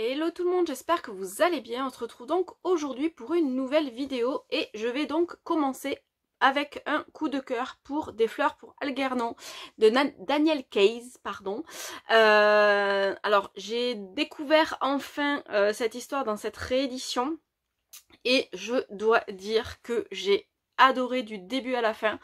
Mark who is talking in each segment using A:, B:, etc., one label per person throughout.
A: Hello tout le monde, j'espère que vous allez bien. On se retrouve donc aujourd'hui pour une nouvelle vidéo et je vais donc commencer avec un coup de cœur pour Des fleurs pour Algernon de Daniel Keyes, pardon. Alors j'ai découvert enfin cette histoire dans cette réédition et je dois dire que j'ai adoré du début à la fin.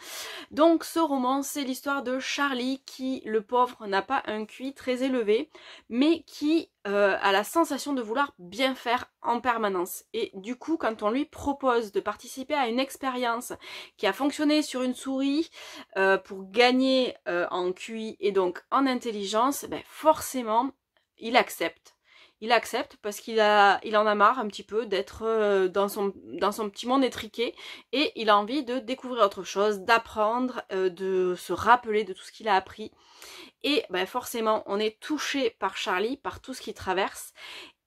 A: Donc ce roman, c'est l'histoire de Charlie qui, le pauvre, n'a pas un QI très élevé, mais qui a la sensation de vouloir bien faire en permanence. Et du coup, quand on lui propose de participer à une expérience qui a fonctionné sur une souris pour gagner en QI et donc en intelligence, ben forcément, il accepte. Il accepte parce il en a marre un petit peu d'être dans son petit monde étriqué et il a envie de découvrir autre chose, d'apprendre, de se rappeler de tout ce qu'il a appris. Et ben forcément, on est touché par Charlie, par tout ce qu'il traverse.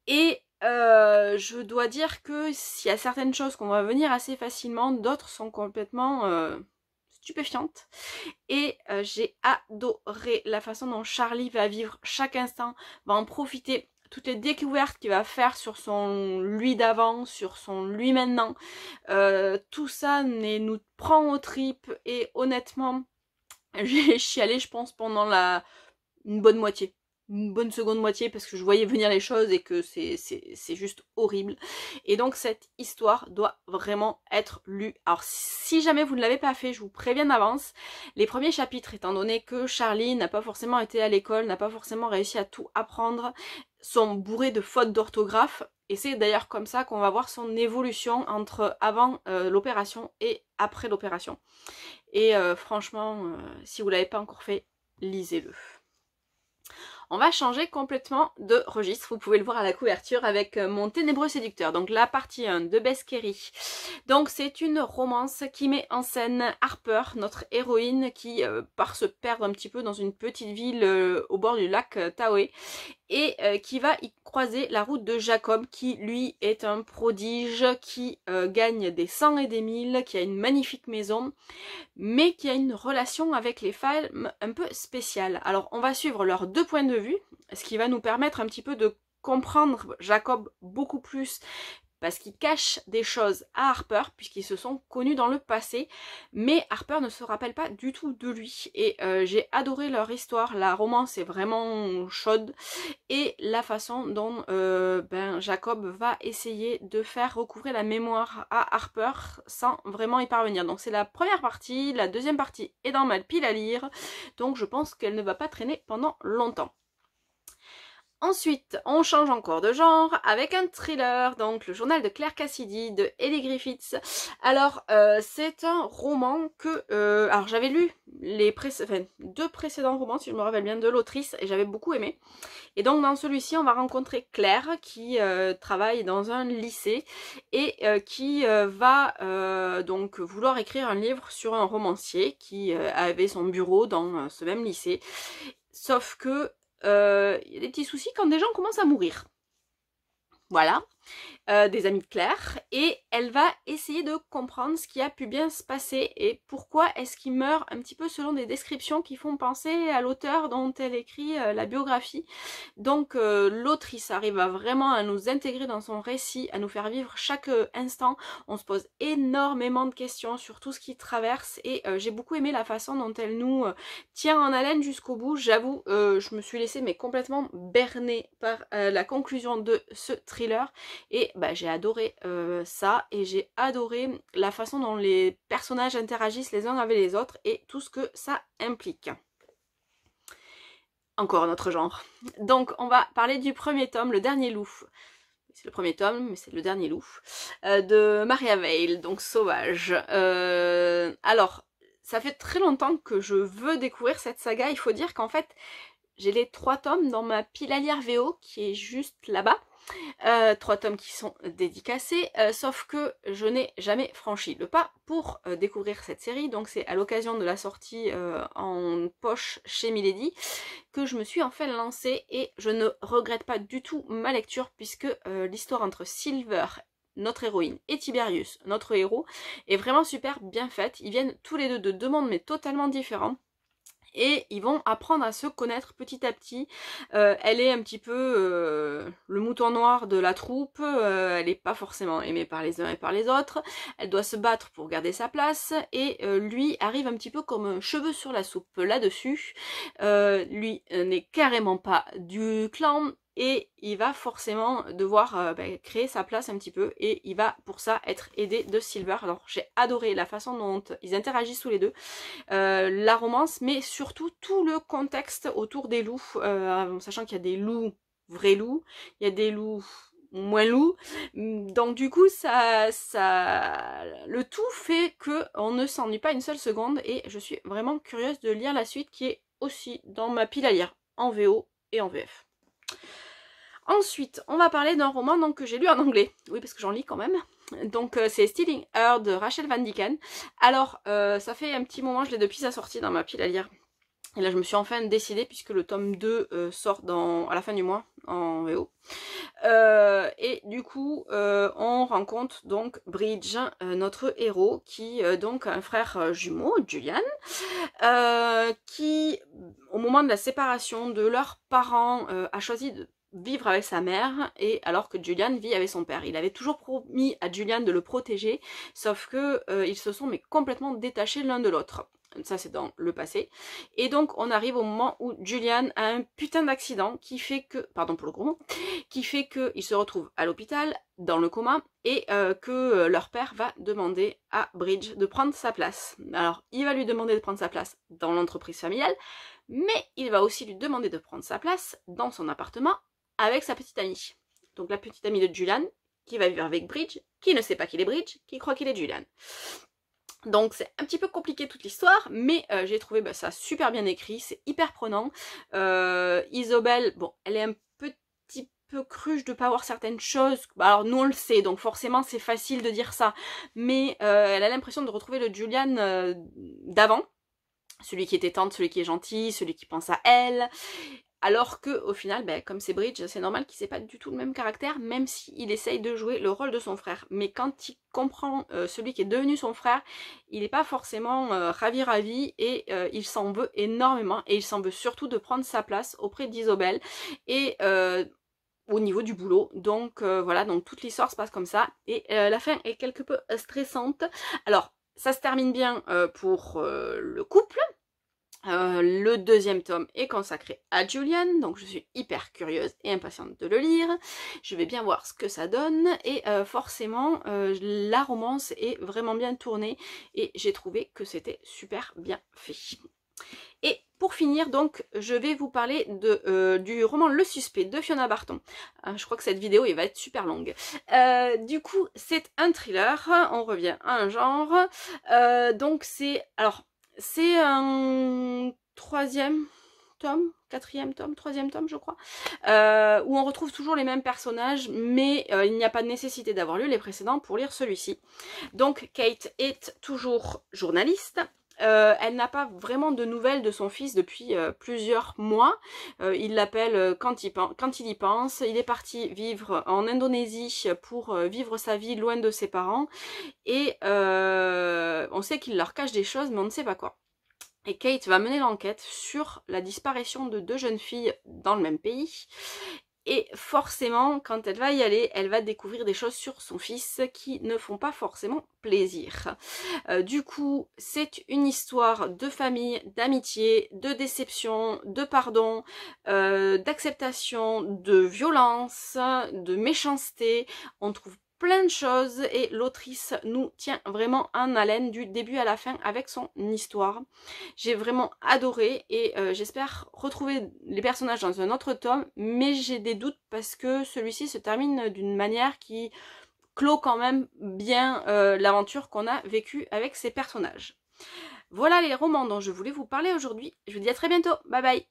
A: Et je dois dire que s'il y a certaines choses qu'on va venir assez facilement, d'autres sont complètement stupéfiantes. Et j'ai adoré la façon dont Charlie va vivre chaque instant, va en profiter. Toutes les découvertes qu'il va faire sur son lui d'avant, sur son lui maintenant, tout ça nous prend aux tripes et honnêtement, j'ai chialé je pense pendant une bonne moitié. Une bonne seconde moitié parce que je voyais venir les choses et que c'est juste horrible. Et donc cette histoire doit vraiment être lue. Alors si jamais vous ne l'avez pas fait, je vous préviens d'avance, les premiers chapitres, étant donné que Charlie n'a pas forcément été à l'école, n'a pas forcément réussi à tout apprendre, sont bourrés de fautes d'orthographe. Et c'est d'ailleurs comme ça qu'on va voir son évolution entre avant l'opération et après l'opération. Et franchement, si vous ne l'avez pas encore fait, lisez-le. On va changer complètement de registre, vous pouvez le voir à la couverture avec mon ténébreux séducteur, donc la partie 1 de Bess Kerry. Donc c'est une romance qui met en scène Harper, notre héroïne, qui part se perdre un petit peu dans une petite ville au bord du lac Tahoe, et qui va y croiser la route de Jacob, qui lui est un prodige, qui gagne des 100 et des 1000, qui a une magnifique maison, mais qui a une relation avec les femmes un peu spéciale. Alors on va suivre leurs deux points de vue, ce qui va nous permettre un petit peu de comprendre Jacob beaucoup plus, parce qu'il cache des choses à Harper, puisqu'ils se sont connus dans le passé, mais Harper ne se rappelle pas du tout de lui. Et j'ai adoré leur histoire, la romance est vraiment chaude, et la façon dont Jacob va essayer de faire recouvrer la mémoire à Harper sans vraiment y parvenir. Donc c'est la première partie, la deuxième partie est dans ma pile à lire, donc je pense qu'elle ne va pas traîner pendant longtemps. Ensuite, on change encore de genre avec un thriller, donc le journal de Claire Cassidy de Ellie Griffiths. Alors, c'est un roman que... alors, j'avais lu les deux précédents romans, si je me rappelle bien, de l'autrice, et j'avais beaucoup aimé. Et donc, dans celui-ci, on va rencontrer Claire, qui travaille dans un lycée, et qui va donc vouloir écrire un livre sur un romancier qui avait son bureau dans ce même lycée. Sauf que il y a des petits soucis quand des gens commencent à mourir. Voilà. Des amis de Claire, et elle va essayer de comprendre ce qui a pu bien se passer et pourquoi est-ce qu'il meurt un petit peu selon des descriptions qui font penser à l'auteur dont elle écrit la biographie. Donc l'autrice arrive vraiment à nous intégrer dans son récit, à nous faire vivre chaque instant. On se pose énormément de questions sur tout ce qui traverse, et j'ai beaucoup aimé la façon dont elle nous tient en haleine jusqu'au bout. J'avoue, je me suis laissée mais complètement berner par la conclusion de ce thriller. Et bah, j'ai adoré ça, et j'ai adoré la façon dont les personnages interagissent les uns avec les autres et tout ce que ça implique. Encore un autre genre. Donc on va parler du premier tome, Le Dernier Loup. C'est le premier tome, mais c'est Le Dernier Loup, de Maria Veil, donc Sauvage. Alors, ça fait très longtemps que je veux découvrir cette saga. Il faut dire qu'en fait, j'ai les 3 tomes dans ma pile à lire VO qui est juste là-bas. 3 tomes qui sont dédicacés, sauf que je n'ai jamais franchi le pas pour découvrir cette série. Donc c'est à l'occasion de la sortie en poche chez Milady que je me suis enfin lancée, et je ne regrette pas du tout ma lecture, puisque l'histoire entre Silver, notre héroïne, et Tiberius, notre héros, est vraiment super bien faite. Ils viennent tous les deux de 2 mondes mais totalement différents. et ils vont apprendre à se connaître petit à petit. Elle est un petit peu le mouton noir de la troupe, elle n'est pas forcément aimée par les uns et par les autres, elle doit se battre pour garder sa place, et lui arrive un petit peu comme un cheveu sur la soupe là-dessus. Lui n'est carrément pas du clan, et il va forcément devoir créer sa place un petit peu, et il va pour ça être aidé de Silver. Alors j'ai adoré la façon dont ils interagissent tous les deux, la romance, mais surtout tout le contexte autour des loups, sachant qu'il y a des loups, vrais loups, il y a des loups moins loups, donc du coup le tout fait que on ne s'ennuie pas une seule seconde, et je suis vraiment curieuse de lire la suite qui est aussi dans ma pile à lire, en VO et en VF. Ensuite, on va parler d'un roman donc, que j'ai lu en anglais. Oui, parce que j'en lis quand même. Donc, c'est Stealing Her de Rachel Van Dicken. Alors, ça fait un petit moment, je l'ai depuis sa sortie dans ma pile à lire. Et là, je me suis enfin décidée, puisque le tome 2 sort à la fin du mois, en VO. Et du coup, on rencontre donc Bridge, notre héros, qui donc a un frère jumeau, Julian, qui, au moment de la séparation de leurs parents, a choisi de vivre avec sa mère, et alors que Julian vit avec son père. Il avait toujours promis à Julian de le protéger, sauf que ils se sont mais complètement détachés l'un de l'autre. Ça c'est dans le passé. Et donc on arrive au moment où Julian a un putain d'accident qui fait que, pardon pour le gros mot, qui fait qu'il se retrouve à l'hôpital, dans le coma, et que leur père va demander à Bridge de prendre sa place. Alors il va lui demander de prendre sa place dans l'entreprise familiale, mais il va aussi lui demander de prendre sa place dans son appartement avec sa petite amie. Donc la petite amie de Julian, qui va vivre avec Bridge, qui ne sait pas qu'il est Bridge, qui croit qu'il est Julian. Donc c'est un petit peu compliqué toute l'histoire, mais j'ai trouvé ça super bien écrit, c'est hyper prenant. Isobel, bon, elle est un petit peu cruche de pas voir certaines choses. Alors nous on le sait, donc forcément c'est facile de dire ça, mais elle a l'impression de retrouver le Julian d'avant. Celui qui était tendre, celui qui est gentil, celui qui pense à elle. Alors que au final, comme c'est Bridge, c'est normal qu'il n'ait pas du tout le même caractère, même s'il essaye de jouer le rôle de son frère. Mais quand il comprend celui qui est devenu son frère, il n'est pas forcément ravi, et il s'en veut énormément, et il s'en veut surtout de prendre sa place auprès d'Isobel, et au niveau du boulot. Donc voilà, donc toute l'histoire se passe comme ça, et la fin est quelque peu stressante. Alors, ça se termine bien pour le couple. Le deuxième tome est consacré à Julian, donc je suis hyper curieuse et impatiente de le lire. Je vais bien voir ce que ça donne, et forcément la romance est vraiment bien tournée, et j'ai trouvé que c'était super bien fait. Et pour finir, donc, je vais vous parler du roman Le Suspect de Fiona Barton. Je crois que cette vidéo va être super longue. Du coup, c'est un thriller, on revient à un genre. Donc c'est un troisième tome, troisième tome je crois, où on retrouve toujours les mêmes personnages, mais il n'y a pas de nécessité d'avoir lu les précédents pour lire celui-ci. Donc Kate est toujours journaliste. Elle n'a pas vraiment de nouvelles de son fils depuis plusieurs mois. Il l'appelle quand il y pense. Il est parti vivre en Indonésie pour vivre sa vie loin de ses parents. Et on sait qu'il leur cache des choses, mais on ne sait pas quoi. Et Kate va mener l'enquête sur la disparition de 2 jeunes filles dans le même pays. Et forcément, quand elle va y aller, elle va découvrir des choses sur son fils qui ne font pas forcément plaisir. Du coup, c'est une histoire de famille, d'amitié, de déception, de pardon, d'acceptation, de violence, de méchanceté. On trouve plein de choses, et l'autrice nous tient vraiment en haleine du début à la fin avec son histoire. J'ai vraiment adoré, et j'espère retrouver les personnages dans un autre tome, mais j'ai des doutes parce que celui-ci se termine d'une manière qui clôt quand même bien l'aventure qu'on a vécue avec ces personnages. Voilà les romans dont je voulais vous parler aujourd'hui. Je vous dis à très bientôt. Bye bye.